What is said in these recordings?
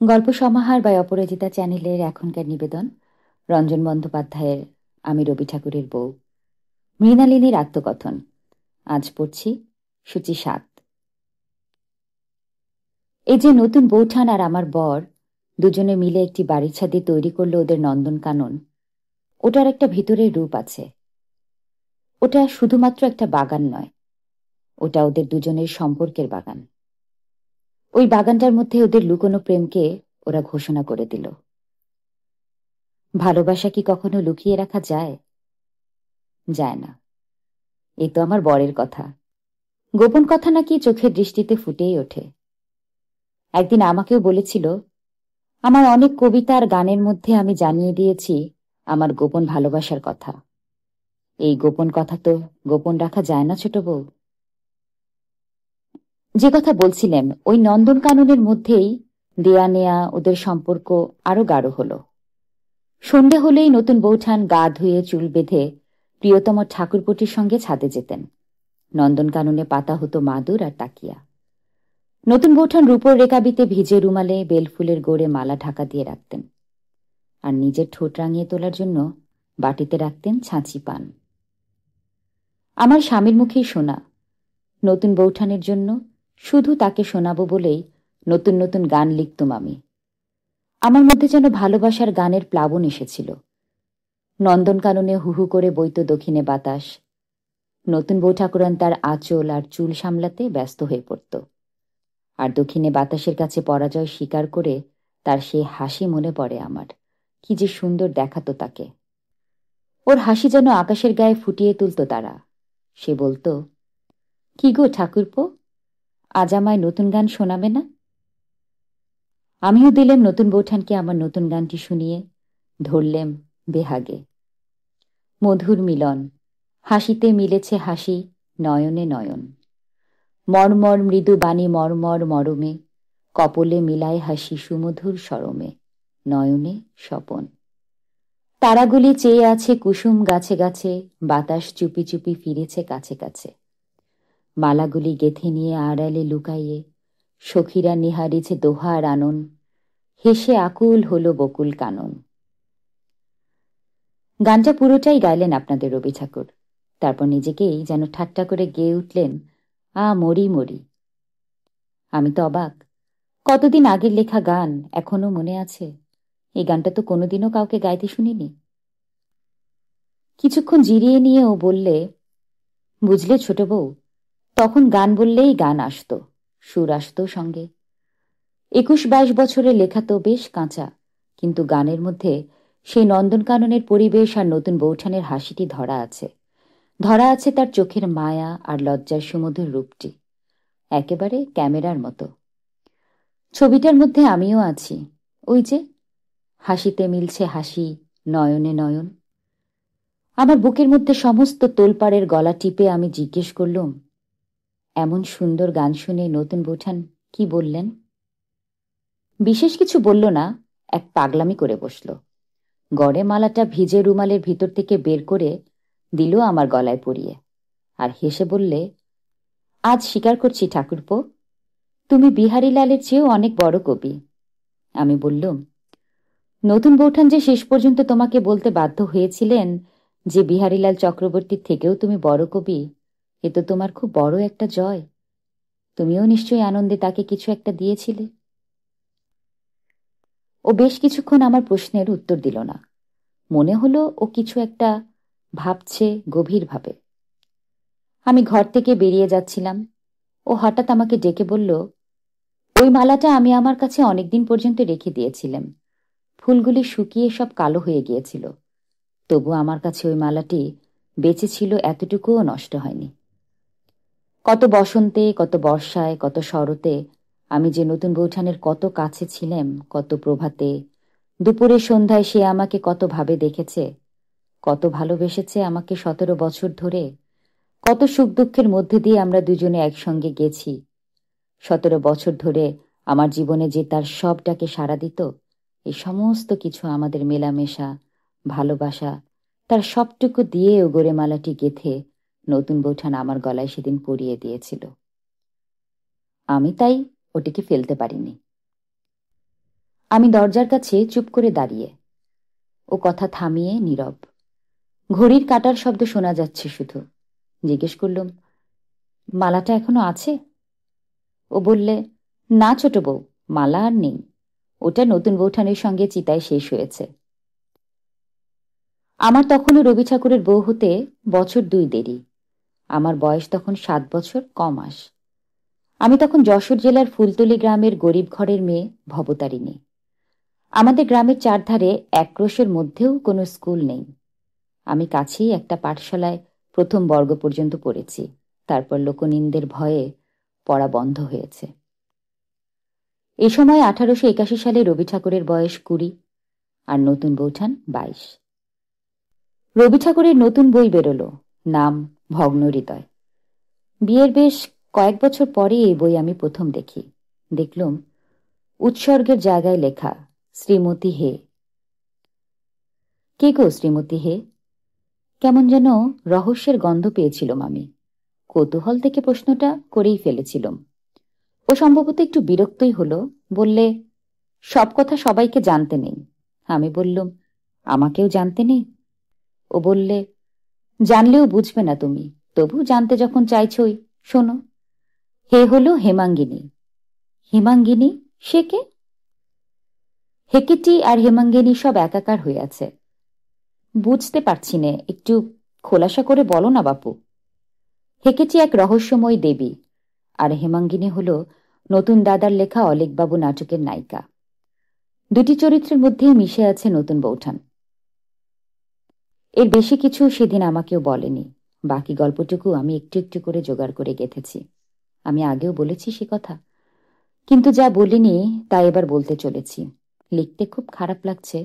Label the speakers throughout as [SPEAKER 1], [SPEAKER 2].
[SPEAKER 1] গল্প সমাহার বা অপরাজিতা চ্যানেলের এখনকার নিবেদন রঞ্জন বন্দ্যোপাধ্যায়ের আমি রবি ঠাকুরের বউ, মৃণালিনীর আত্মকথন। আজ পড়ছি সূচি ৭। এই যে নতুন বৌঠান আর আমার বর দুজনে মিলে একটি বাড়ির ছাদে তৈরি করলো ওদের নন্দনকানন, ওটার একটা ভিতরের রূপ আছে। ওটা শুধুমাত্র একটা বাগান নয়, ওটা ওদের দুজনের সম্পর্কের বাগান। ওই বাগানটার মধ্যে ওদের লুকোনো প্রেমকে ওরা ঘোষণা করে দিল। ভালোবাসা কি কখনো লুকিয়ে রাখা যায়? যায় না। এ তো আমার বরের কথা। গোপন কথা নাকি চোখের দৃষ্টিতে ফুটেই ওঠে। একদিন আমাকেও বলেছিল, আমার অনেক কবিতা আর গানের মধ্যে আমি জানিয়ে দিয়েছি আমার গোপন ভালোবাসার কথা। এই গোপন কথা তো গোপন রাখা যায় না ছোট বউ। যে কথা বলছিলেন, ওই নন্দনকাননের মধ্যেই দেয়া নেয়া ওদের সম্পর্ক আরো গাঢ় হলো। সন্ধে হলেই নতুন বৌঠান গা ধুয়ে চুল বেঁধে প্রিয়তম ঠাকুরপটির সঙ্গে ছাদে যেতেন। নন্দনকাননে পাতা হতো মাদুর আর তাকিয়া। নতুন বৌঠান রূপোর রেকাবিতে ভিজে রুমালে বেলফুলের গোড়ে মালা ঢাকা দিয়ে রাখতেন, আর নিজের ঠোঁট রাঙিয়ে তোলার জন্য বাটিতে রাখতেন ছাঁচি পান। আমার স্বামীর মুখেই শোনা, নতুন বৌঠানের জন্য শুধু তাকে শোনাবো বলেই নতুন নতুন গান লিখতুম আমি। আমার মধ্যে যেন ভালোবাসার গানের প্লাবন এসেছিল। নন্দনকাননে হুহু করে বইত দক্ষিণে বাতাস। নতুন বউ ঠাকুরান তার আঁচল আর চুল সামলাতে ব্যস্ত হয়ে পড়ত, আর দক্ষিণে বাতাসের কাছে পরাজয় স্বীকার করে তার সে হাসি মনে পড়ে আমার। কি যে সুন্দর দেখাতো তাকে! ওর হাসি যেন আকাশের গায়ে ফুটিয়ে তুলত তারা। সে বলতো, কি গো ঠাকুরপো, আজ আমায় নতুন গান শোনাবে না? আমিও দিলেম নতুন বৌঠানকে আমার নতুন গানটি শুনিয়ে, ধরলেম বেহাগে। মধুর মিলন, হাসিতে মিলেছে হাসি, নয়নে নয়ন। মর্মর মৃদু বাণী মর্মর মরমে, কপলে মিলায় হাসি সুমধুর স্বরমে, নয়নে স্বপন। তারাগুলি চেয়ে আছে কুসুম গাছে গাছে, বাতাস চুপি চুপি ফিরেছে কাছে কাছে। মালাগুলি গেথে নিয়ে আড়ালে লুকাইয়ে সখীরা নিহারিছে দোহার আনন, হেসে আকুল হলো বকুল কানন। গানটা পুরোটাই গাইলেন আপনাদের রবি ঠাকুর। তারপর নিজেকেই যেন ঠাট্টা করে গেয়ে উঠলেন, আ মরি মরি। আমি তো অবাক। কতদিন আগের লেখা গান এখনো মনে আছে। এই গানটা তো কোনোদিনও কাউকে গাইতে শুনিনি। কিছুক্ষণ জিরিয়ে নিয়ে ও বললে, বুঝলে ছোট বউ, তখন গান বললেই গান আসতো, সুর আসতো সঙ্গে। 21-22 বছরের লেখা তো বেশ কাঁচা, কিন্তু গানের মধ্যে সেই নন্দনকাননের পরিবেশ আর নতুন বৌঠানের হাসিটি ধরা আছে। ধরা আছে তার চোখের মায়া আর লজ্জার সুমধুর রূপটি, একেবারে ক্যামেরার মতো। ছবিটার মধ্যে আমিও আছি, ওই যে হাসিতে মিলছে হাসি, নয়নে নয়ন। আমার বুকের মধ্যে সমস্ত তোলপাড়ের গলা টিপে আমি জিজ্ঞেস করলুম, এমন সুন্দর গান শুনে নতুন বৌঠান কি বললেন? বিশেষ কিছু বলল না, এক পাগলামি করে বসল। গড়ে মালাটা ভিজে রুমালের ভিতর থেকে বের করে দিল আমার গলায় পরিয়ে, আর হেসে বললে, আজ স্বীকার করছি ঠাকুরপো, তুমি বিহারীলালের চেয়েও অনেক বড় কবি। আমি বললুম, নতুন বৌঠান যে শেষ পর্যন্ত তোমাকে বলতে বাধ্য হয়েছিলেন যে বিহারীলাল চক্রবর্তীর থেকেও তুমি বড় কবি, এ তো তোমার খুব বড় একটা জয়। তুমিও নিশ্চয়ই আনন্দে তাকে কিছু একটা দিয়েছিলে। ও বেশ কিছুক্ষণ আমার প্রশ্নের উত্তর দিল না। মনে হলো ও কিছু একটা ভাবছে গভীরভাবে। আমি ঘর থেকে বেরিয়ে যাচ্ছিলাম। ও হঠাৎ আমাকে ডেকে বলল, ওই মালাটা আমি আমার কাছে অনেকদিন পর্যন্ত রেখে দিয়েছিলাম। ফুলগুলি শুকিয়ে সব কালো হয়ে গিয়েছিল, তবু আমার কাছে ওই মালাটি বেঁচে ছিল, এতটুকুও নষ্ট হয়নি। কত বসন্তে, কত বর্ষায়, কত শরতে আমি যে নতুন বৌঠানের কত কাছে ছিলাম, কত প্রভাতে, দুপুরে সন্ধ্যায় সে আমাকে কত ভাবে দেখেছে, কত ভালোবেসেছে আমাকে 17 বছর ধরে, কত সুখ দুঃখের মধ্যে দিয়ে আমরা দুজনে একসঙ্গে গেছি। 17 বছর ধরে আমার জীবনে যে তার সব ডাকে সাড়া দিত, এই সমস্ত কিছু আমাদের মেলামেশা, ভালোবাসা, তার সবটুকু দিয়ে ও গোরেমালাটি গেথে নতুন বৌঠান আমার গলায় সেদিন পরিয়ে দিয়েছিল। আমি তাই ওটিকে ফেলতে পারিনি। আমি দরজার কাছে চুপ করে দাঁড়িয়ে। ও কথা থামিয়ে নীরব। ঘড়ির কাটার শব্দ শোনা যাচ্ছে শুধু। জিজ্ঞেস করলুম, মালাটা এখনো আছে? ও বললে, না ছোট বউ, মালা আর নেই। ওটা নতুন বৌঠানের সঙ্গে চিতায় শেষ হয়েছে। আমার তখনও রবি ঠাকুরের বউ হতে বছর 2 দেরি। আমার বয়স তখন 7 বছর কমাস। আমি তখন যশোর জেলার ফুলতলি গ্রামের গরিব ঘরের মেয়ে ভবতারিণী। আমাদের গ্রামের চারধারে এক ক্রোশের মধ্যেও কোনো স্কুল নেই। আমি কাছেই একটা পাঠশালায় প্রথম বর্গ পর্যন্ত পড়েছি। তারপর লোকনিন্দের ভয়ে পড়া বন্ধ হয়েছে। এ সময় 1881 সালে রবি ঠাকুরের বয়স 20 আর নতুন বৌঠান 22। রবি ঠাকুরের নতুন বই বেরোলো, নাম ভগ্ন হৃদয়। বিয়ের বেশ কয়েক বছর পরে এই বই আমি প্রথম দেখি। দেখলুম উৎসর্গের জায়গায় লেখা, শ্রীমতী হে। কে গো শ্রীমতী হে? কেমন যেন রহস্যের গন্ধ পেয়েছিলাম আমি। কৌতূহল থেকে প্রশ্নটা করেই ফেলেছিলাম। ও সম্ভবত একটু বিরক্তই হলো। বললে, সব কথা সবাইকে জানতে নেই। আমি বললুম, আমাকেও জানতে নেই? ও বললে, জানলেও বুঝবে না তুমি, তবু জানতে যখন চাইছই, শোনো। হে হলো হেমাঙ্গিনী। হেমাঙ্গিনী? সে কে? হেকেটি আর হেমাঙ্গিনী সব একাকার হয়ে আছে। বুঝতে পারছি নে, একটু খোলাসা করে বলো না বাপু। হেকেটি এক রহস্যময় দেবী, আর হেমাঙ্গিনী হল নতুন দাদার লেখা অলেখবাবু নাটকের নায়িকা। দুটি চরিত্রের মধ্যেই মিশে আছে নতুন বৌঠান। এর বেশি কিছু সেদিন আমাকেও বলেনি। বাকি গল্পটুকু আমি একটু একটু করে জোগাড় করে গেঁথেছি। আমি আগেও বলেছি সে কথা, কিন্তু যা বলিনি তা এবার বলতে চলেছি। লিখতে খুব খারাপ লাগছে,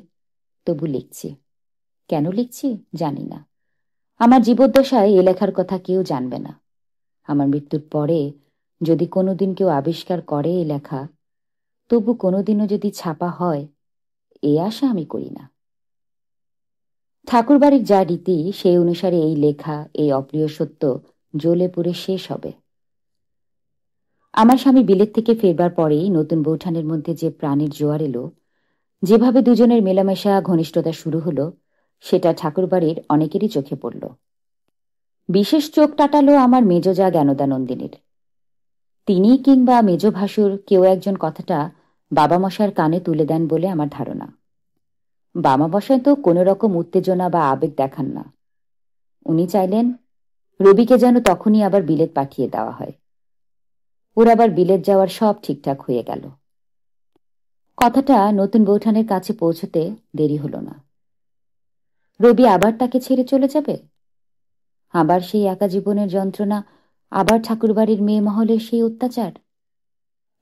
[SPEAKER 1] তবু লিখছি। কেন লিখছি জানি না। আমার জীবদ্দশায় এ লেখার কথা কেউ জানবে না। আমার মৃত্যুর পরে যদি কোনোদিন কেউ আবিষ্কার করে এ লেখা, তবু কোনোদিনও যদি ছাপা হয়, এ আশা আমি করি না। ঠাকুরবাড়ির যা রীতি, সেই অনুসারে এই লেখা, এই অপ্রিয় সত্য জ্বলে পুড়ে শেষ হবে। আমার স্বামী বিলেত থেকে ফেরবার পরেই নতুন বৌঠানের মধ্যে যে প্রাণের জোয়ার এলো, যেভাবে দুজনের মেলামেশা ঘনিষ্ঠতা শুরু হলো, সেটা ঠাকুরবাড়ির অনেকেরই চোখে পড়ল। বিশেষ চোখ টাটালো আমার মেজজা জ্ঞানদানন্দিনীর। তিনি কিংবা মেজ ভাসুর কেউ একজন কথাটা বাবামশায়ের কানে তুলে দেন বলে আমার ধারণা। বামামশায় তো কোনো রকম উত্তেজনা বা আবেগ দেখান না। উনি চাইলেন রবিকে যেন তখনই আবার বিলেত পাঠিয়ে দেওয়া হয়। ওর আবার বিলেত যাওয়ার সব ঠিকঠাক হয়ে গেল। কথাটা নতুন বৌঠানের কাছে পৌঁছতে দেরি হলো না। রবি আবার তাকে ছেড়ে চলে যাবে, আবার সেই একা জীবনের যন্ত্রণা, আবার ঠাকুরবাড়ির মেয়ে মহলের সেই অত্যাচার।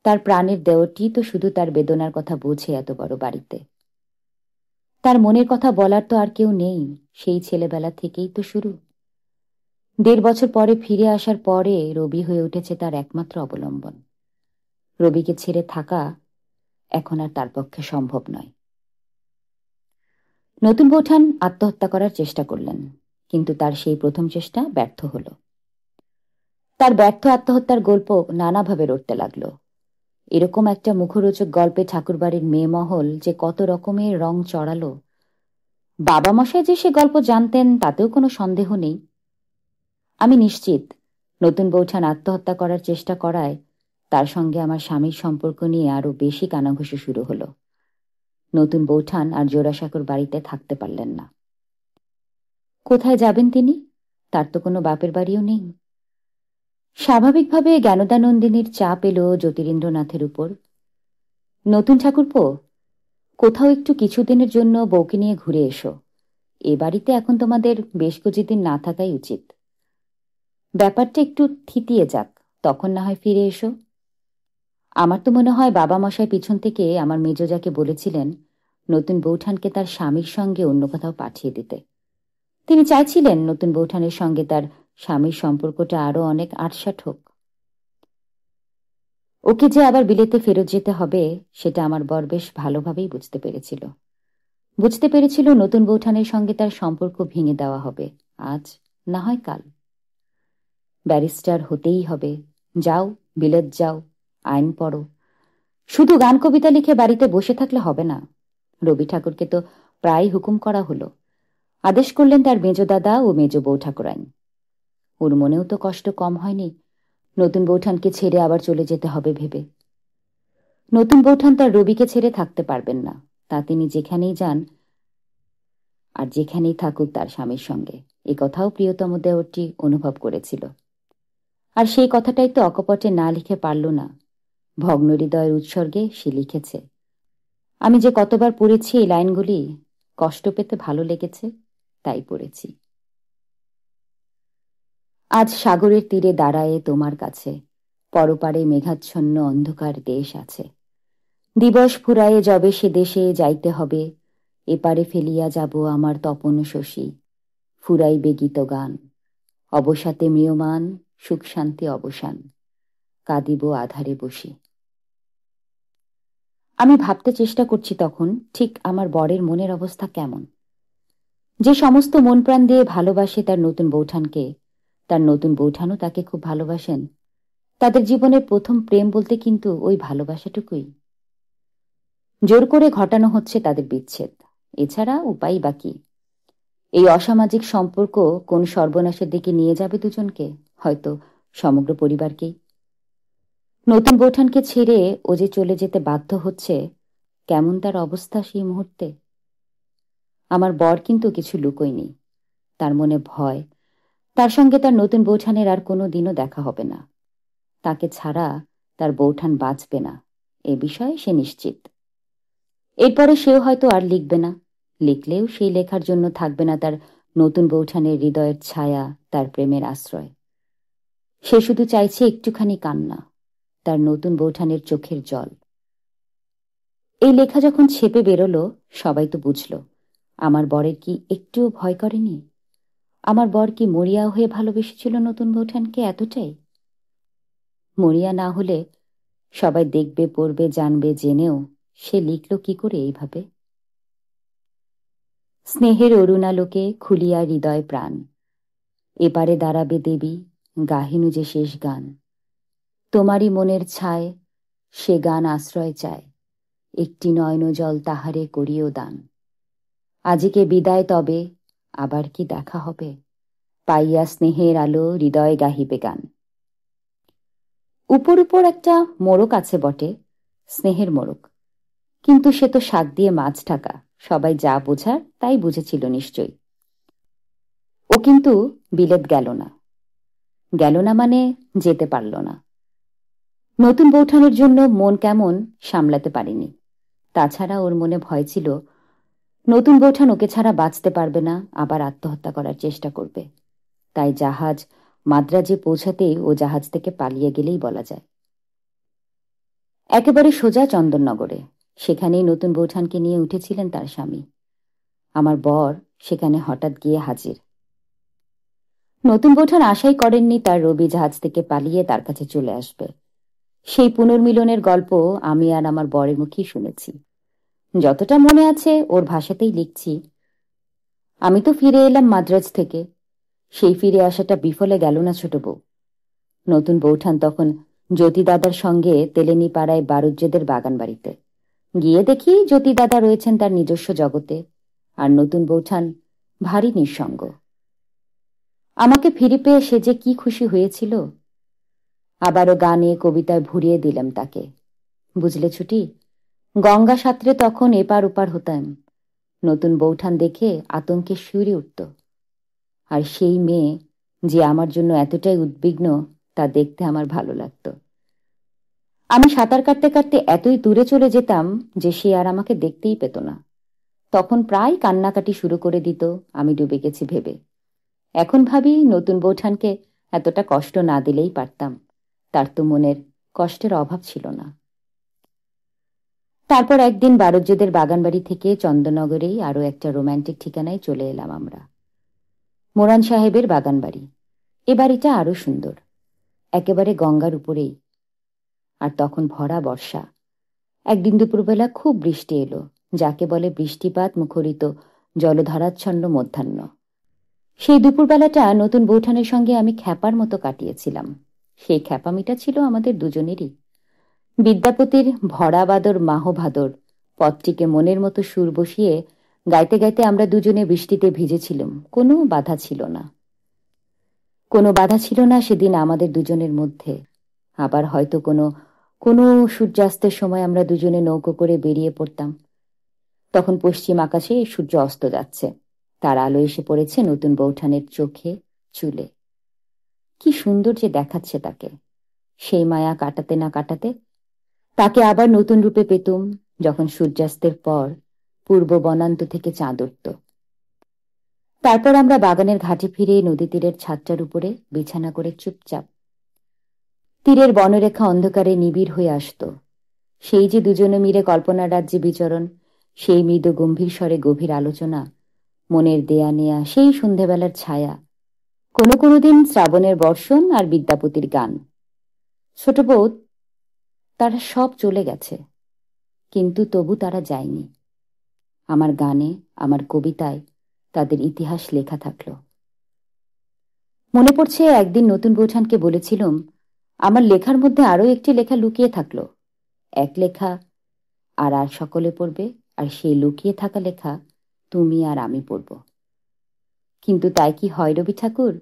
[SPEAKER 1] তার প্রাণের দেওয়াটি তো শুধু তার বেদনার কথা বোঝে এত বড় বাড়িতে। তার মনের কথা বলার তো আর কেউ নেই, সেই ছেলেবেলা থেকেই তো শুরু। 1.5 বছর পরে ফিরে আসার পরে রবি হয়ে উঠেছে তার একমাত্র অবলম্বন। রবিকে ছেড়ে থাকা এখন আর তার পক্ষে সম্ভব নয়। নতুন বৌঠান আত্মহত্যা করার চেষ্টা করলেন, কিন্তু তার সেই প্রথম চেষ্টা ব্যর্থ হল। তার ব্যর্থ আত্মহত্যার গল্প নানাভাবে রটতে লাগলো। এরকম একটা মুখরোচক গল্পে ঠাকুরবাড়ির মেয়ে মহল যে কত রকমের রং চড়ালো। বাবামশাই যে সে গল্প জানতেন তাতেও কোনো সন্দেহ নেই। আমি নিশ্চিত নতুন বৌঠান আত্মহত্যা করার চেষ্টা করায় তার সঙ্গে আমার স্বামীর সম্পর্ক নিয়ে আরো বেশি কানাঘুষো শুরু হলো। নতুন বৌঠান আর জোড়াসাঁকোর বাড়িতে থাকতে পারলেন না। কোথায় যাবেন তিনি? তার তো কোনো বাপের বাড়িও নেই। স্বাভাবিকভাবে জ্ঞানদানন্দিনীর চাপ এলো জ্যোতিরিন্দ্রনাথের উপর। নতুন ঠাকুরপো, কোথাও একটু কিছুদিনের জন্য বউকে নিয়ে ঘুরে এসো। এ বাড়িতে এখন তোমাদের বেশ কিছুদিন না থাকাই উচিত। ব্যাপারটা একটু থিতিয়ে যাক, তখন না হয় ফিরে এসো। আমার তো মনে হয় বাবামশাই পিছন থেকে আমার মেজজাকে বলেছিলেন নতুন বৌঠানকে তার স্বামীর সঙ্গে অন্য কোথাও পাঠিয়ে দিতে। তিনি চাইছিলেন নতুন বৌঠানের সঙ্গে তার স্বামীর সম্পর্কটা আরো অনেক আটসাট হোক। ওকে যে আবার বিলেতে ফেরত যেতে হবে সেটা আমার বর বেশ ভালোভাবেই বুঝতে পেরেছিল নতুন বৌঠানের সঙ্গে তার সম্পর্ক ভেঙে দেওয়া হবে, আজ না হয় কাল। ব্যারিস্টার হতেই হবে, যাও বিলেত যাও, আইন পড়ো, শুধু গান কবিতা লিখে বাড়িতে বসে থাকলে হবে না। রবি ঠাকুরকে তো প্রায় হুকুম করা হলো। আদেশ করলেন তার মেজ দাদা ও মেজ বউ ঠাকুরাইন। ওর মনেও তো কষ্ট কম হয়নি নতুন বৌঠানকে ছেড়ে আবার চলে যেতে হবে ভেবে। নতুন বৌঠান তার রবিকে ছেড়ে থাকতে পারবেন না, তা তিনি যেখানেই যান আর যেখানেই থাকুক তার স্বামীর সঙ্গে, এ কথাও প্রিয়তম দেওরটি অনুভব করেছিল। আর সেই কথাটাই তো অকপটে না লিখে পারল না। ভগ্ন হৃদয়ের উৎসর্গে সে লিখেছে। আমি যে কতবার পড়েছি এই লাইনগুলি, কষ্ট পেতে ভালো লেগেছে তাই পড়েছি। আজ সাগরের তীরে দাঁড়ায়ে তোমার কাছে, পরপারে মেঘাচ্ছন্ন অন্ধকার দেশ আছে। দিবস ফুরায়ে যবে সে দেশে যাইতে হবে, এপারে ফেলিয়া যাব আমার তপন শশী, ফুরাইবে গীত গান, অবসাতে ম্রিয়মান, সুখ শান্তি অবসান, কাঁদিব আধারে বসি। আমি ভাবতে চেষ্টা করছি তখন ঠিক আমার বরের মনের অবস্থা কেমন। যে সমস্ত মন প্রাণ দিয়ে ভালোবাসে তার নতুন বৌঠানকে, তার নতুন বৌঠানও তাকে খুব ভালোবাসেন। তাদের জীবনের প্রথম প্রেম বলতে কিন্তু ওই ভালোবাসাটুকুই। জোর করে ঘটানো হচ্ছে তাদের বিচ্ছেদ, এছাড়া উপায় বাকি। এই অসামাজিক সম্পর্ক কোন সর্বনাশের দিকে নিয়ে যাবে দুজনকে, হয়তো সমগ্র পরিবারকেই। নতুন বৌঠানকে ছেড়ে ও যে চলে যেতে বাধ্য হচ্ছে, কেমন তার অবস্থা সেই মুহূর্তে। আমার বর কিন্তু কিছু লুকোয়নি। তার মনে ভয়, তার সঙ্গে তার নতুন বৌঠানের আর কোনো দিনও দেখা হবে না। তাকে ছাড়া তার বৌঠান বাঁচবে না, এ বিষয়ে সে নিশ্চিত। এরপরে সেও হয়তো আর লিখবে না, লিখলেও সেই লেখার জন্য থাকবে না তার নতুন বৌঠানের হৃদয়ের ছায়া, তার প্রেমের আশ্রয়। সে শুধু চাইছে একটুখানি কান্না, তার নতুন বৌঠানের চোখের জল। এই লেখা যখন ছেপে বেরোলো, সবাই তো বুঝল আমার বরের কি একটুও ভয় করেনি। আমার বর কি মরিয়া হয়ে ভালোবেসেছিল নতুন বৌঠানকে এতটাই? মরিয়া না হলে সবাই দেখবে, পড়বে, জানবে, জেনেও সে লিখল কি করে এইভাবে? স্নেহের অরুণালোকে খুলিয়া হৃদয় প্রাণ, এপারে দাঁড়াবে দেবী, গাহিনু যে শেষ গান। তোমারই মনের ছায়, সে গান আশ্রয় চায়, একটি নয়ন জল তাহারে করিও দান। আজিকে বিদায় তবে, আবার কি দেখা হবে, পাইয়া স্নেহের আলো হৃদয় গাহিবে গান। উপর উপর একটা মোড়ক আছে বটে, স্নেহের মোড়ক, কিন্তু সে তো শাক দিয়ে মাছ ঢাকা, সবাই যা বোঝার তাই বুঝেছিল নিশ্চয়ই। ও কিন্তু বিলেত গেল না। গেল না মানে যেতে পারল না। নতুন বৌঠানের জন্য মন কেমন সামলাতে পারেনি। তাছাড়া ওর মনে ভয় ছিল নতুন বৌঠান ওকে ছাড়া বাঁচতে পারবে না, আবার আত্মহত্যা করার চেষ্টা করবে। তাই জাহাজ মাদ্রাজে পৌঁছাতেই ও জাহাজ থেকে পালিয়ে গেলেই বলা যায়। একেবারে সোজা চন্দননগরে, সেখানেই নতুন বৌঠানকে নিয়ে উঠেছিলেন তার স্বামী। আমার বর সেখানে হঠাৎ গিয়ে হাজির। নতুন বৌঠান আশাই করেননি তার রবি জাহাজ থেকে পালিয়ে তার কাছে চলে আসবে। সেই পুনর্মিলনের গল্প আমি আর আমার বরের মুখেই শুনেছি। যতটা মনে আছে ওর ভাষাতেই লিখছি। আমি তো ফিরে এলাম মাদ্রাজ থেকে, সেই ফিরে আসাটা বিফলে গেল না ছোট বউ। নতুন বৌঠান তখন জ্যোতি দাদার সঙ্গে তেলেনি পাড়ায় বারুজ্যেদের বাগান বাড়িতে। গিয়ে দেখি জ্যোতি দাদা রয়েছেন তার নিজস্ব জগতে, আর নতুন বৌঠান ভারী নিঃসঙ্গ। আমাকে ফিরে পেয়ে সে যে কি খুশি হয়েছিল। আবারও গানে কবিতায় ভরিয়ে দিলাম তাকে। বুঝলে ছুটি, গঙ্গা সাঁতরে তখন এপার ওপার হতাম। নতুন বৌঠান দেখে আতঙ্কে শিউরে উঠত। আর সেই মেয়ে যে আমার জন্য এতটাই উদ্বিগ্ন, তা দেখতে আমার ভালো লাগতো। আমি সাঁতার কাটতে কাটতে এতই দূরে চলে যেতাম যে সে আর আমাকে দেখতেই পেত না। তখন প্রায় কান্নাকাটি শুরু করে দিত আমি ডুবে গেছি ভেবে। এখন ভাবি নতুন বৌঠানকে এতটা কষ্ট না দিলেই পারতাম, তার তো মনের কষ্টের অভাব ছিল না। তারপর একদিন বারজ্যদের বাগানবাড়ি থেকে চন্দননগরেই আরো একটা রোম্যান্টিক ঠিকানায় চলে এলাম আমরা। মোরান সাহেবের বাগানবাড়ি। এ বাড়িটা আরো সুন্দর, একেবারে গঙ্গার উপরেই। আর তখন ভরা বর্ষা। একদিন দুপুরবেলা খুব বৃষ্টি এলো, যাকে বলে বৃষ্টিপাত মুখরিত জলধারাচ্ছন্ন মধ্যাহ্ন। সেই দুপুরবেলাটা নতুন বৌঠানের সঙ্গে আমি খ্যাপার মতো কাটিয়েছিলাম। সেই খ্যাপামিটা ছিল আমাদের দুজনেরই। বিদ্যাপতির ভরা বাদর মাহ ভাদর পদটিকে মনের মতো সুর বসিয়ে গাইতে গাইতে আমরা দুজনে বৃষ্টিতে ভিজেছিলাম। কোনো বাধা ছিল না, কোনো বাধা ছিল না সেদিন আমাদের দুজনের মধ্যে। আবার হয়তো কোনো কোনো সূর্যাস্তের সময় আমরা দুজনে নৌকো করে বেরিয়ে পড়তাম। তখন পশ্চিম আকাশে সূর্য অস্ত যাচ্ছে, তার আলো এসে পড়েছে নতুন বৌঠানের চোখে, চুলে। কি সুন্দর যে দেখাচ্ছে তাকে। সেই মায়া কাটাতে না কাটাতে তাকে আবার নতুন রূপে পেতুম যখন সূর্যাস্তের পর পূর্ব বনান্ত থেকে চাঁদ উঠত। তারপর আমরা বাগানের ঘাটে ফিরে নদী তীরের ছাদটার উপরে বিছানা করে চুপচাপ। তীরের বনরেখা অন্ধকারে নিবিড় হয়ে আসত। সেই যে দুজনে মিলে কল্পনার রাজ্যে বিচরণ, সেই মৃদু গম্ভীর স্বরে গভীর আলোচনা, মনের দেয়া নেয়া সেই সন্ধ্যাবেলার ছায়া, কোনো কোনো দিন শ্রাবণের বর্ষণ আর বিদ্যাপতির গান। ছোট বউ, তারা সব চলে গেছে, কিন্তু তবু তারা যায়নি। আমার গানে, আমার কবিতায় তাদের ইতিহাস লেখা থাকলো। মনে পড়ছে একদিন নতুন বৌঠানকে বলেছিলাম, আমার লেখার মধ্যে আরো একটি লেখা লুকিয়ে থাকলো। এক লেখা আর আর সকলে পড়বে, আর সেই লুকিয়ে থাকা লেখা তুমি আর আমি পড়ব। কিন্তু তাই কি হয় রবি ঠাকুর?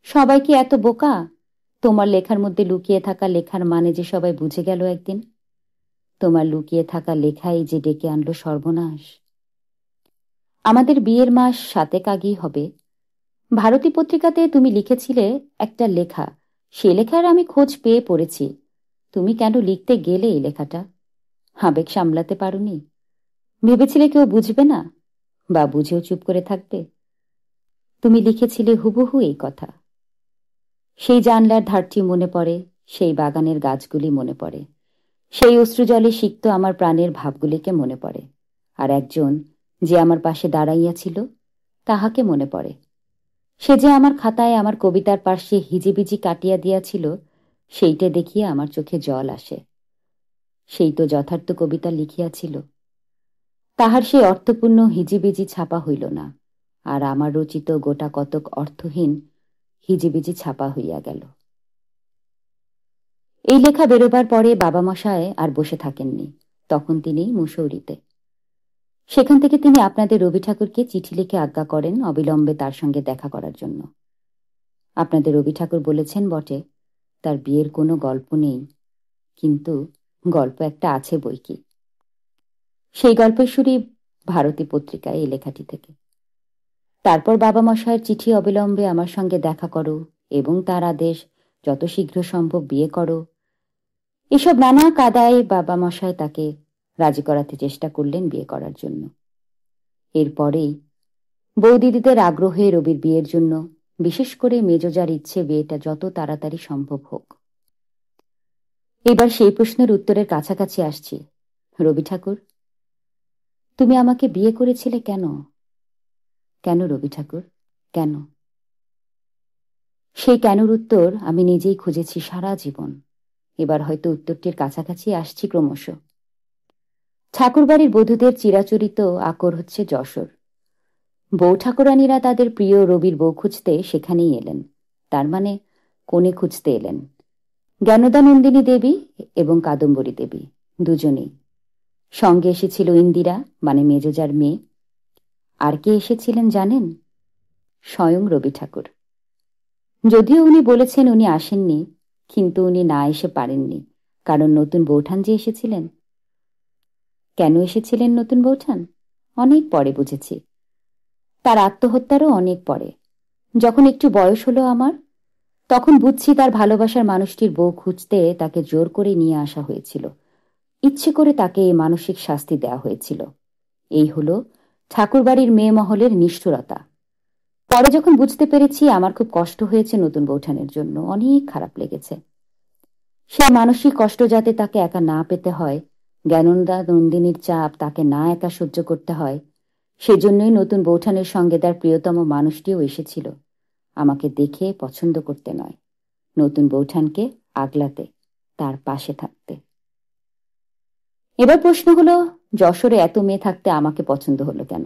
[SPEAKER 1] সবাই কি এত বোকা? তোমার লেখার মধ্যে লুকিয়ে থাকা লেখার মানে যে সবাই বুঝে গেল একদিন। তোমার লুকিয়ে থাকা লেখাই যে ডেকে আনলো সর্বনাশ। আমাদের বিয়ের মাস 7 আগেই হবে। ভারতী পত্রিকাতে তুমি লিখেছিলে একটা লেখা, সে লেখার আমি খোঁজ পেয়ে পড়েছি। তুমি কেন লিখতে গেলে এই লেখাটা? আবেগ সামলাতে পারোনি? ভেবেছিলে কেউ বুঝবে না, বা বুঝেও চুপ করে থাকবে? তুমি লিখেছিলে হুবহু এই কথা। সেই জানলার ধারটি মনে পড়ে, সেই বাগানের গাছগুলি মনে পড়ে, সেই অশ্রুজলে সিক্ত আমার প্রাণের ভাবগুলিকে মনে পড়ে। আর একজন যে আমার পাশে দাঁড়াইয়াছিল তাহাকে মনে পড়ে। সে যে আমার খাতায় আমার কবিতার পার্শ্বে হিজিবিজি কাটিয়া দিয়াছিল, সেইটে দেখিয়ে আমার চোখে জল আসে। সেই তো যথার্থ কবিতা লিখিয়াছিল। তাহার সেই অর্থপূর্ণ হিজিবিজি ছাপা হইল না, আর আমার রচিত গোটা কতক অর্থহীন হিজিবিজি ছাপা হইয়া গেল। এই লেখা বেরোবার পরে বাবা মশায় আর বসে থাকেননি। তখন তিনি মুসৌরিতে। সেখান থেকে তিনি আপনাদের রবি ঠাকুরকে চিঠি লিখে আজ্ঞা করেন অবিলম্বে তার সঙ্গে দেখা করার জন্য। আপনাদের রবি ঠাকুর বলেছেন বটে, তার বিয়ের কোনো গল্প নেই, কিন্তু গল্প একটা আছে বইকি। সেই গল্পের শুরু ভারতী পত্রিকায় এই লেখাটি থেকে। তারপর বাবা মশায়ের চিঠি অবিলম্বে আমার সঙ্গে দেখা করো এবং তার আদেশ যত শীঘ্র সম্ভব বিয়ে করো, এসব নানা কাদায় বাবা মশায় তাকে রাজি করাতে চেষ্টা করলেন বিয়ে করার জন্য। এরপরেই বৌদিদিদের আগ্রহে রবির বিয়ের জন্য, বিশেষ করে মেজজার ইচ্ছে বিয়েটা যত তাড়াতাড়ি সম্ভব হোক। এবার সেই প্রশ্নের উত্তরের কাছাকাছি আসছি। রবি ঠাকুর, তুমি আমাকে বিয়ে করেছিলে কেন? কেন রবি ঠাকুর, কেন? সেই কেনর উত্তর আমি নিজেই খুঁজেছি সারা জীবন। এবার হয়তো উত্তরটির কাছাকাছি আসছি ক্রমশ। ঠাকুরবাড়ির বধূদের চিরাচরিত আকর হচ্ছে যশোর। বউ ঠাকুরানীরা তাদের প্রিয় রবির বউ খুঁজতে সেখানেই এলেন। তার মানে কনে খুঁজতে এলেন। জ্ঞানদানন্দিনী দেবী এবং কাদম্বরী দেবী দুজনেই। সঙ্গে এসেছিল ইন্দিরা, মানে মেজজার মেয়ে। আর কে এসেছিলেন জানেন? স্বয়ং রবি ঠাকুর। যদিও উনি বলেছেন উনি আসেননি, কিন্তু উনি না এসে পারেননি, কারণ নতুন বৌঠান যে এসেছিলেন। কেন এসেছিলেন নতুন বৌঠান? অনেক পরে বুঝেছি। তার আত্মহত্যারও অনেক পরে। যখন একটু বয়স হলো আমার, তখন বুঝছি তার ভালোবাসার মানুষটির বউ খুঁজতে তাকে জোর করে নিয়ে আসা হয়েছিল। ইচ্ছে করে তাকে এই মানসিক শাস্তি দেওয়া হয়েছিল। এই হলো ঠাকুরবাড়ির মেয়ে মহলের নিষ্ঠুরতা। পরে যখন বুঝতে পেরেছি, আমার খুব কষ্ট হয়েছে নতুন বৌঠানের জন্য, অনেক খারাপ লেগেছে। সে মানসিক কষ্ট যাতে তাকে একা না পেতে হয়, জ্ঞানন্দা নন্দিনীর চাপ তাকে না একা সহ্য করতে হয়, সেজন্যই নতুন বৌঠানের সঙ্গে তার প্রিয়তম মানুষটিও এসেছিল, আমাকে দেখে পছন্দ করতে নয়, নতুন বৌঠানকে আগলাতে, তার পাশে থাকতে। এবার প্রশ্ন হলো, যশোরে এত মেয়ে থাকতে আমাকে পছন্দ হলো কেন?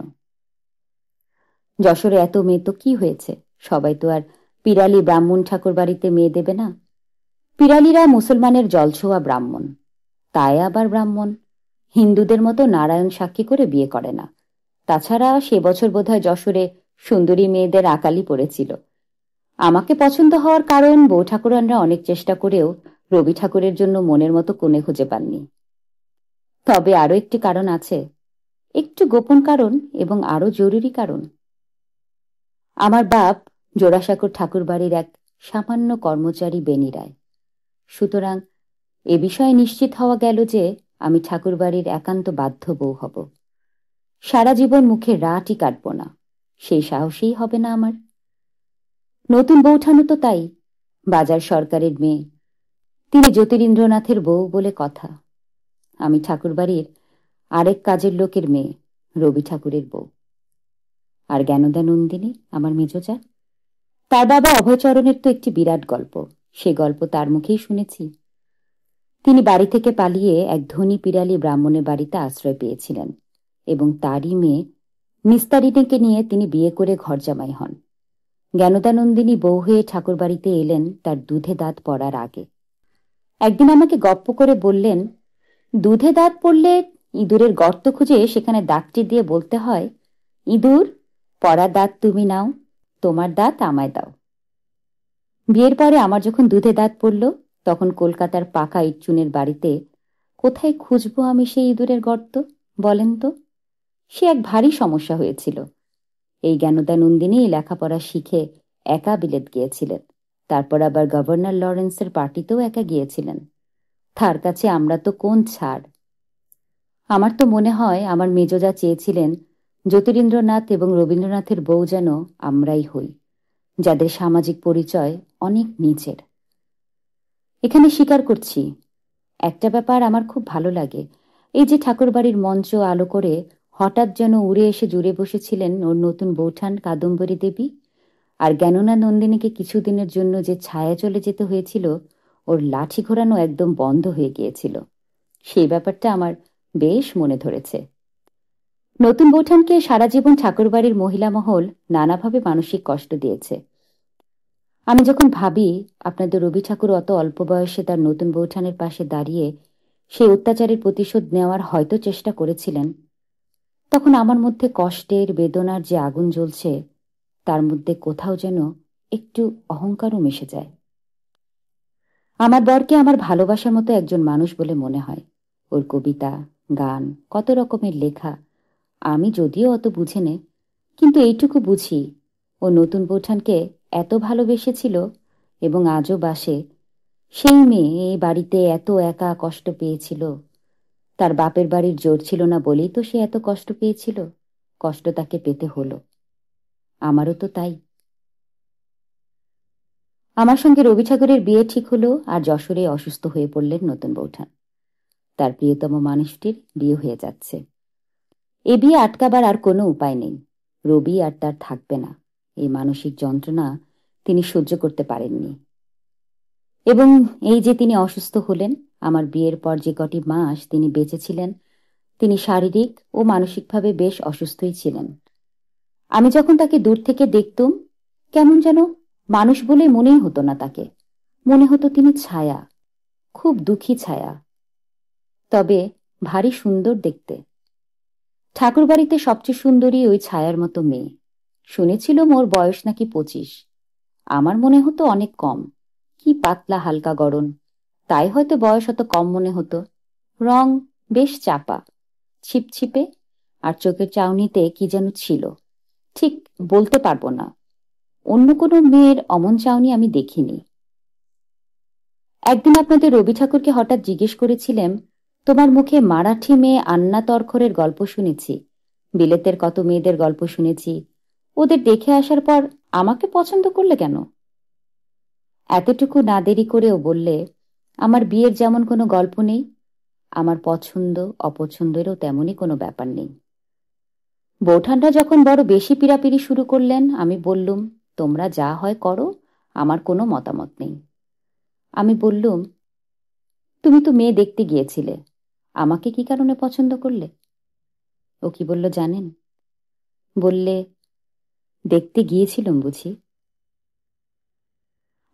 [SPEAKER 1] যশোরে এত মেয়ে তো কি হয়েছে? সবাই তো আর পিরালি ব্রাহ্মণ ঠাকুর বাড়িতে মেয়ে দেবে না। পিরালিরা মুসলমানের জলছোয়া ব্রাহ্মণ। তাই আবার ব্রাহ্মণ, হিন্দুদের মতো নারায়ণ সাক্ষী করে বিয়ে করে না। তাছাড়া সে বছর বোধহয় যশোরে সুন্দরী মেয়েদের আকালি পড়েছিল। আমাকে পছন্দ হওয়ার কারণ বউ ঠাকুরানরা অনেক চেষ্টা করেও রবি ঠাকুরের জন্য মনের মতো কনে খুঁজে পাননি। তবে আরো একটি কারণ আছে, একটু গোপন কারণ এবং আরো জরুরি কারণ। আমার বাপ জোড়াসাঁকোর ঠাকুর বাড়ির এক সামান্য কর্মচারী বেনি রায়। সুতরাং এ বিষয়ে নিশ্চিত হওয়া গেল যে আমি ঠাকুর বাড়ির একান্ত বাধ্য বউ হব। সারা জীবন মুখে রাটি কাটব না, সেই সাহসেই হবে না আমার। নতুন বৌঠানো তো তাই, বাজার সরকারের মেয়ে, তিনি জ্যোতিরিন্দ্রনাথের বউ বলে কথা। আমি ঠাকুর বাড়ির আরেক কাজের লোকের মেয়ে, রবি ঠাকুরের বউ। আর জ্ঞানদা নন্দিনী আমার মেজোজা, তার বাবা অভয়চরণের তো একটি বিরাট গল্প, সে গল্প তার মুখেই শুনেছি। তিনি বাড়ি থেকে পালিয়ে এক ধনী পিরালি ব্রাহ্মণের বাড়িতে আশ্রয় পেয়েছিলেন এবং তারই মেয়ে নিস্তারিণীকে নিয়ে তিনি বিয়ে করে ঘর জামাই হন। জ্ঞানদানন্দিনী বউ হয়ে ঠাকুর বাড়িতে এলেন তার দুধে দাঁত পড়ার আগে। একদিন আমাকে গপ্প করে বললেন, দুধে দাঁত পড়লে ইঁদুরের গর্ত খুঁজে সেখানে দাঁতটি দিয়ে বলতে হয়, ইঁদুর পড়া দাঁত তুমি নাও, তোমার দাঁত আমায় দাও। বিয়ের পরে আমার যখন দুধে দাঁত পড়ল, তখন কলকাতার পাকা ইটচুনের বাড়িতে কোথায় খুঁজবো আমি সেই ইঁদুরের গর্ত বলেন তো? সে এক ভারী সমস্যা হয়েছিল। এই জ্ঞানদানন্দিনী লেখাপড়া শিখে একা বিলেত গিয়েছিলেন, তারপর আবার গভর্নর লরেন্সের পার্টিতেও একা গিয়েছিলেন। তার কাছে আমরা তো কোন ছাড়। আমার তো মনে হয় আমার মেজোজা চেয়েছিলেন জ্যোতিরিন্দ্রনাথ এবং রবীন্দ্রনাথের বউ যেন আমরাই হই, যাদের সামাজিক পরিচয় অনেক নিচের। এখানে স্বীকার করছি, একটা ব্যাপার আমার খুব ভালো লাগে, এই যে ঠাকুরবাড়ির মঞ্চ আলো করে হঠাৎ যেন উড়ে এসে জুড়ে বসেছিলেন ওর নতুন বৌঠান কাদম্বরী দেবী, আর জ্ঞাননা নন্দিনীকে কিছুদিনের জন্য যে ছায়া চলে যেতে হয়েছিল, ওর লাঠি ঘোরানো একদম বন্ধ হয়ে গিয়েছিল, সেই ব্যাপারটা আমার বেশ মনে ধরেছে। নতুন বৌঠানকে সারা জীবন ঠাকুরবাড়ির মহিলা মহল নানাভাবে মানসিক কষ্ট দিয়েছে। আমি যখন ভাবি আপনাদের রবি ঠাকুর অত অল্প বয়সে তার নতুন বৌঠানের পাশে দাঁড়িয়ে সেই অত্যাচারের প্রতিশোধ নেওয়ার হয়তো চেষ্টা করেছিলেন, তখন আমার মধ্যে কষ্টের বেদনার যে আগুন জ্বলছে, তার মধ্যে কোথাও যেন একটু অহংকারও মিশে যায়। আমার বরকে আমার ভালোবাসার মতো একজন মানুষ বলে মনে হয়। ওর কবিতা, গান, কত রকমের লেখা আমি যদিও অত বুঝে নে, কিন্তু এইটুকু বুঝি ও নতুন বৌঠানকে এত ভালোবেসেছিল এবং আজও বাসে। সেই মেয়ে এই বাড়িতে এত একা কষ্ট পেয়েছিল, তার বাপের বাড়ির জোর ছিল না বলেই তো সে এত কষ্ট পেয়েছিল, কষ্ট তাকে পেতে হলো। আমারও তো তাই। আমার সঙ্গে রবি ঠাকুরের বিয়ে ঠিক হলো, আর যশোরে অসুস্থ হয়ে পড়লেন নতুন বৌঠান। তার প্রিয়তম মানুষটির বিয়ে হয়ে যাচ্ছে। এ বিয়ে আটকাবার আর কোনো উপায় নেই। রবি আর তার থাকবে না, এই মানসিক যন্ত্রণা তিনি সহ্য করতে পারেননি। এবং এই যে তিনি অসুস্থ হলেন, আমার বিয়ের পর যে কটি মাস তিনি বেঁচে ছিলেন, তিনি শারীরিক ও মানসিকভাবে বেশ অসুস্থই ছিলেন। আমি যখন তাকে দূর থেকে দেখতুম, কেমন যেন মানুষ বলে মনেই হতো না তাকে, মনে হতো তিনি ছায়া, খুব দুঃখী ছায়া, তবে ভারী সুন্দর দেখতে। ঠাকুর বাড়িতে সবচেয়ে সুন্দরী ওই ছায়ার মতো মেয়ে। শুনেছিলাম ওর বয়স নাকি 25। আমার মনে হতো অনেক কম, কি পাতলা হালকা গড়ন, তাই হয়তো বয়স অত কম মনে হতো। রং বেশ চাপা, ছিপছিপে, আর চোখের চাউনিতে কি যেন ছিল, ঠিক বলতে পারবো না। অন্য কোনো মেয়ের অমন চাউনি আমি দেখিনি। একদিন আপনাদের রবি ঠাকুরকে হঠাৎ জিজ্ঞেস করেছিলাম, তোমার মুখে মারাঠি মেয়ে আন্না তরখরের গল্প শুনেছি, বিলেতের কত মেয়েদের গল্প শুনেছি, ওদের দেখে আসার পর আমাকে পছন্দ করলে কেন? এতটুকু না দেরি করেও বললে, আমার বিয়ের যেমন কোনো গল্প নেই, আমার পছন্দ অপছন্দেরও তেমনই কোনো ব্যাপার নেই। বৌঠানরা যখন বড় বেশি পিড়াপিড়ি শুরু করলেন, আমি বললুম, তোমরা যা হয় করো, আমার কোনো মতামত নেই। আমি বললুম, তুমি তো মেয়ে দেখতে গিয়েছিলে, আমাকে কি কারণে পছন্দ করলে? ও কি বলল জানেন? বললে, দেখতে গিয়েছিলাম বুঝি।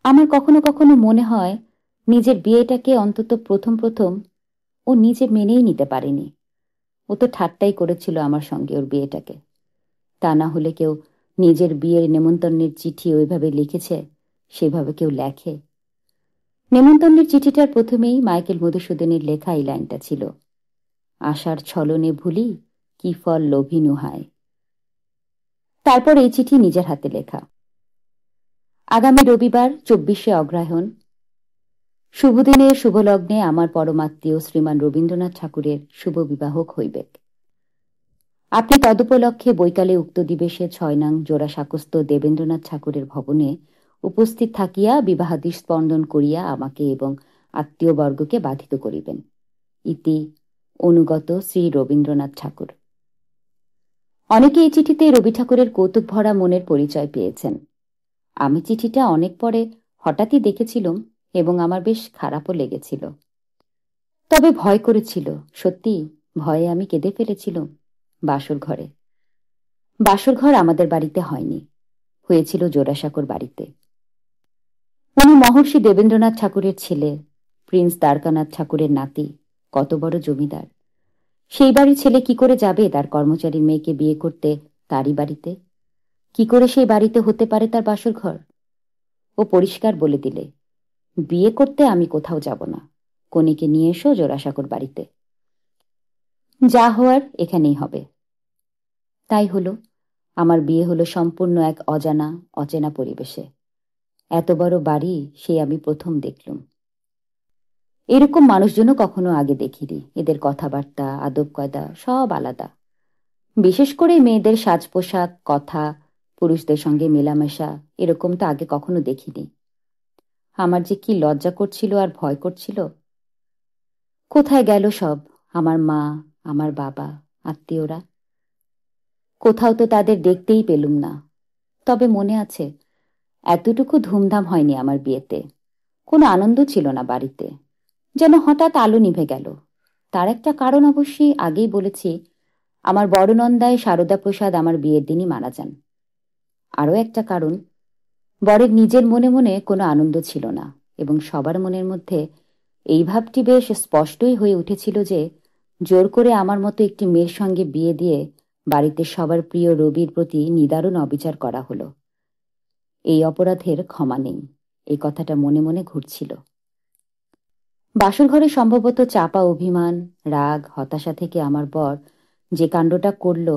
[SPEAKER 1] আমার কখনো কখনো মনে হয় নিজের বিয়েটাকে অন্তত প্রথম প্রথম ও নিজে মেনেই নিতে পারেনি। ও তো ঠাট্টাই করেছিল আমার সঙ্গে ওর বিয়েটাকে। তা না হলে কেউ নিজের বিয়ের নেমন্তন্নের চিঠি ওইভাবে লিখেছে, সেভাবে কেউ লেখে? নেমন্তন্নের চিঠিটার প্রথমেই মাইকেল মধুসূদনের লেখা এই লাইনটা ছিল, আশার ছলনে ভুলি কি ফল লোভী নুহায়। তারপর এই চিঠি নিজের হাতে লেখা। আগামী রবিবার 24শে অগ্রহায়ণ শুভদিনে শুভলগ্নে আমার পরমাত্মীয় শ্রীমান রবীন্দ্রনাথ ঠাকুরের শুভ বিবাহক হইবেক। আপনি তদুপলক্ষে বৈকালে উক্ত দিবসে 6 নং জোড়াসাঁকোস্থ দেবেন্দ্রনাথ ঠাকুরের ভবনে উপস্থিত থাকিয়া বিবাহাদি স্পন্দন করিয়া আমাকে এবং আত্মীয়বর্গকে বাধিত করিবেন। ইতি অনুগত শ্রী রবীন্দ্রনাথ ঠাকুর। অনেকে এই চিঠিতে রবি ঠাকুরের কৌতুক ভরা মনের পরিচয় পেয়েছেন। আমি চিঠিটা অনেক পরে হঠাৎই দেখেছিলাম এবং আমার বেশ খারাপও লেগেছিল। তবে ভয় করেছিল, সত্যি ভয়ে আমি কেঁদে ফেলেছিলাম। বাসর ঘর আমাদের বাড়িতে হয়নি, হয়েছিল জোড়াসাঁকোর বাড়িতে। উনি মহর্ষি দেবেন্দ্রনাথ ঠাকুরের ছেলে, প্রিন্স দ্বারকানাথ ঠাকুরের নাতি, কত বড় জমিদার। সেই বাড়ির ছেলে কি করে যাবে তার কর্মচারীর মেয়েকে বিয়ে করতে তারই বাড়িতে? কি করে সেই বাড়িতে হতে পারে তার বাসর ঘর? ও পরিষ্কার বলে দিলে, বিয়ে করতে আমি কোথাও যাব না, কনেকে নিয়ে এসো জোড়াসাঁকোর বাড়িতে, যা হওয়ার এখানেই হবে। তাই হলো, আমার বিয়ে হলো সম্পূর্ণ এক অজানা অচেনা পরিবেশে। এত বড় বাড়ি সে আমি প্রথম দেখলুম। এরকম মানুষজনও কখনো আগে দেখিনি। এদের কথাবার্তা, আদব কায়দা সব আলাদা। বিশেষ করে মেয়েদের সাজ পোশাক, কথা, পুরুষদের সঙ্গে মেলামেশা, এরকম তো আগে কখনো দেখিনি। আমার যে কি লজ্জা করছিল আর ভয় করছিল। কোথায় গেল সব, আমার মা, আমার বাবা, আত্মীয়রা? কোথাও তো তাদের দেখতেই পেলুম না। তবে মনে আছে, এতটুকু ধুমধাম হয়নি আমার বিয়েতে। কোনো আনন্দ ছিল না বাড়িতে, যেন হঠাৎ আলো নিভে গেল। তার একটা কারণ অবশ্যই আগেই বলেছি, আমার বড় নন্দায় শারদা প্রসাদ আমার বিয়ের দিনই মারা যান। আরও একটা কারণ, বরের নিজের মনে মনে কোনো আনন্দ ছিল না, এবং সবার মনের মধ্যে এই ভাবটি বেশ স্পষ্টই হয়ে উঠেছিল যে জোর করে আমার মতো একটি মেয়ের সঙ্গে বিয়ে দিয়ে বাড়িতে সবার প্রিয় রবির প্রতি নিদারুণ অবিচার করা হলো। এই অপরাধের ক্ষমা নেই, এই কথাটা মনে মনে ঘুরছিল। বাসর ঘরে সম্ভবত চাপা অভিমান, রাগ, হতাশা থেকে আমার বর যে কাণ্ডটা করল,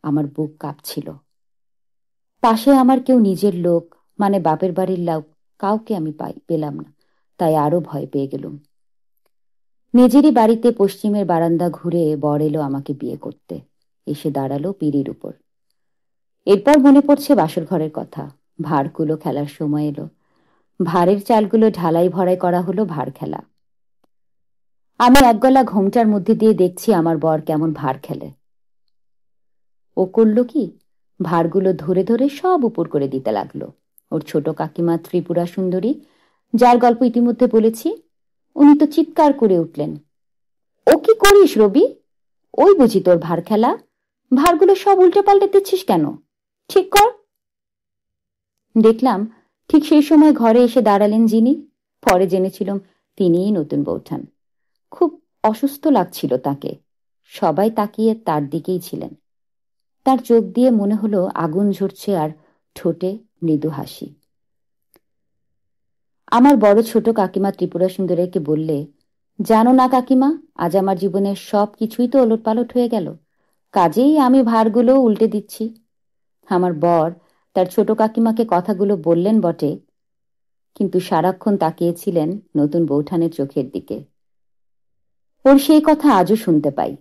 [SPEAKER 1] আমার বুক কাঁপছিল। পাশে আমার কেউ নিজের লোক, মানে বাপের বাড়ির লোক, কাউকে আমি পেলাম না। তাই আরো ভয় পেয়ে গেলুম। নিজেরই বাড়িতে পশ্চিমের বারান্দা ঘুরে বর এলো আমাকে বিয়ে করতে, এসে দাঁড়ালো পিঁড়ির উপর। এরপর মনে পড়ছে বাসর ঘরের কথা। ভাঁড়গুলো খেলার সময় এলো। ভাঁড়ের চালগুলো ঢালাই ভরাই করা হলো ভাঁড় খেলা। আমি একগলা ঘোমটার মধ্যে দিয়ে দেখছি আমার বর কেমন ভাঁড় খেলে। ও করল কি, ভাঁড়গুলো ধরে ধরে সব উপর করে দিতে লাগলো। ওর ছোট কাকিমা ত্রিপুরা সুন্দরী, যার গল্প ইতিমধ্যে বলেছি, উনি তো চিৎকার করে উঠলেন, ও কি করিস রবি? ওই বুঝি তোর ভাঁড় খেলা? ভাঁড়গুলো সব উল্টে পাল্টে দিচ্ছিস কেন? ঠিক কর। দেখলাম ঠিক সেই সময় ঘরে এসে দাঁড়ালেন যিনি, পরে জেনেছিলাম তিনিই নতুন বৌঠান। খুব অসুস্থ লাগছিল তাকে। সবাই তাকিয়ে তার দিকেই ছিলেন। তার চোখ দিয়ে মনে হলো আগুন ঝরছে, আর ঠোঁটে মৃদু হাসি। আমার বড় ছোট কাকিমা ত্রিপুরা সুন্দরীকে বললে, জানো না কাকিমা, আজ আমার জীবনের সব কিছুই তো ওলটপালট হয়ে গেল। কাজেই আমি ভারগুলো উল্টে দিচ্ছি। আমার বর তার ছোট কাকিমাকে কথাগুলো বললেন বটে, কিন্তু সারাক্ষণ তাকিয়েছিলেন নতুন বৌঠানের চোখের দিকে। ওর সেই কথা আজও শুনতে পাই।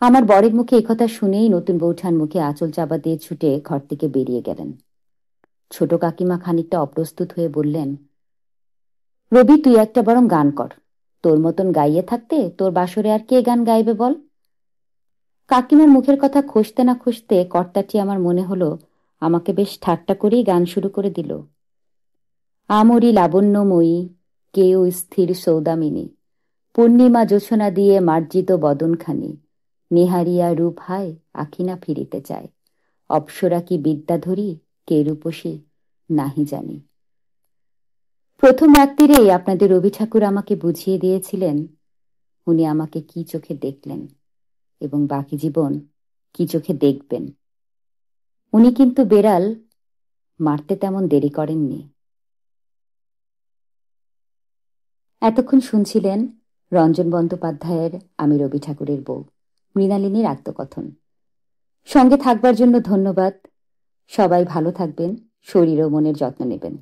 [SPEAKER 1] আমার বরের মুখে এই কথা শুনেই নতুন বৌঠান মুখে আঁচল চাপা দিয়ে ছুটে ঘর থেকে বেরিয়ে গেলেন। ছোট কাকিমা খানিকটা অপ্রস্তুত হয়ে বললেন, রবি, তুই একটা বরং গান কর। তোর মতন গাইয়ে থাকতে তোর বাসরে আর কে গান গাইবে বল? কাকিমার মুখের কথা খসতে না খসতে কর্তাটি আমার মনে হলো আমাকে বেশ ঠাট্টা করেই গান শুরু করে দিল। আমরি লাবণ্যময়ী, কেউ স্থির সৌদামিনী, পূর্ণিমা জোছনা দিয়ে মার্জিত বদনখানি, নেহারিয়া রূপ হায় আখিনা ফিরিতে চায়, অপ্সরা কি বিদ্যাধরী, কে রূপসী নাহি জানি। প্রথম রাত্রিরেই আপনাদের রবি ঠাকুর আমাকে বুঝিয়ে দিয়েছিলেন, উনি আমাকে কি চোখে দেখলেন এবং বাকি জীবন কি চোখে দেখবেন। উনি কিন্তু বেড়াল মারতে তেমন দেরি করেননি। এতক্ষণ শুনছিলেন রঞ্জন বন্দ্যোপাধ্যায়ের আমি রবি ঠাকুরের বউ মৃণালিনীর আত্মকথন। সঙ্গে থাকবার জন্য ধন্যবাদ। সবাই ভালো থাকবেন, শরীর ও মনের যত্ন নেবেন।